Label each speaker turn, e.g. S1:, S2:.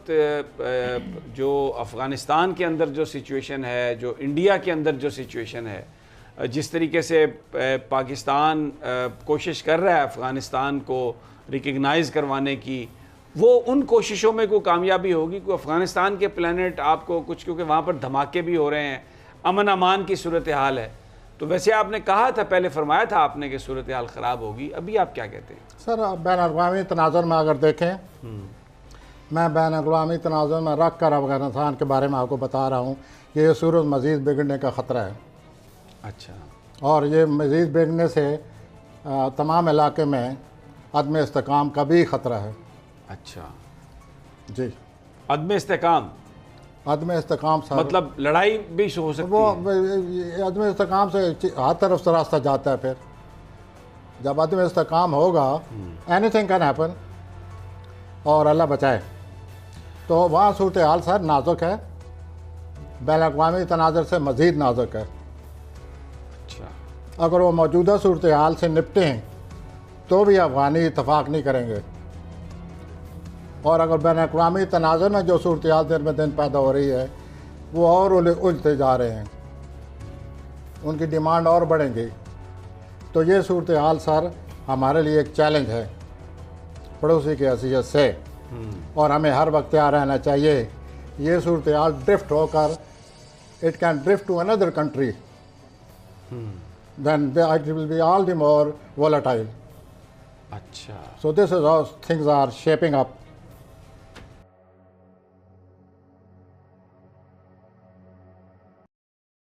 S1: वक्त जो अफ़गानिस्तान के अंदर जो सिचुएशन है, जो इंडिया के अंदर जो सिचुएशन है, जिस तरीके से पाकिस्तान कोशिश कर रहा है अफ़गानिस्तान को रिकग्नाइज़ करवाने की, वो उन कोशिशों में कोई कामयाबी होगी? कोई अफ़गानिस्तान के प्लानट आपको कुछ, क्योंकि वहाँ पर धमाके भी हो रहे हैं, अमन अमान की सूरत हाल है, तो वैसे आपने कहा था, पहले फरमाया था आपने कि सूरत हाल ख़राब होगी, अभी आप क्या कहते हैं?
S2: सर, बैन-अ-अक़वामी तनाज़ुर में अगर देखें, मैं बैन-अक़वामी तनाज़ुर में रख कर अफ़गानिस्तान के बारे में आपको बता रहा हूँ कि ये सूरत मज़ीद बिगड़ने का ख़तरा है।
S1: अच्छा।
S2: और ये मज़ीद बिगड़ने से तमाम इलाके में अदम इस्तेकाम का भी ख़तरा है।
S1: अच्छा
S2: जी।
S1: अदम इस्तेकाम
S2: सर,
S1: मतलब लड़ाई भी हो सकती
S2: वो
S1: है?
S2: अदम इस्तेकाम से हर तरफ से रास्ता जाता है। फिर जब अदम इस्तेकाम होगा, एनीथिंग कैन हैपन, और अल्लाह बचाए। तो वहाँ सूरत हाल सर नाजुक है, बैन-अक़वामी तनाज़ुर से मज़ीद नाजुक है।
S1: अच्छा।
S2: अगर वो मौजूदा सूरत हाल से निपटें तो भी अफ़गानी इतफ़ाक़ नहीं करेंगे, और अगर बैन-अक़वामी तनाज़ुर में जो सूरत हाल दिन ब दिन पैदा हो रही है वो और उलझते जा रहे हैं, उनकी डिमांड और बढ़ेंगी। तो ये सूरत हाल सर हमारे लिए एक चैलेंज है पड़ोसी की हैसियत से, और हमें हर वक्त तैयार रहना चाहिए। ये सूरत हाल ड्रिफ्ट होकर it can drift to another country, then it will be all the more volatile.
S1: अच्छा।
S2: So this is how things are shaping up.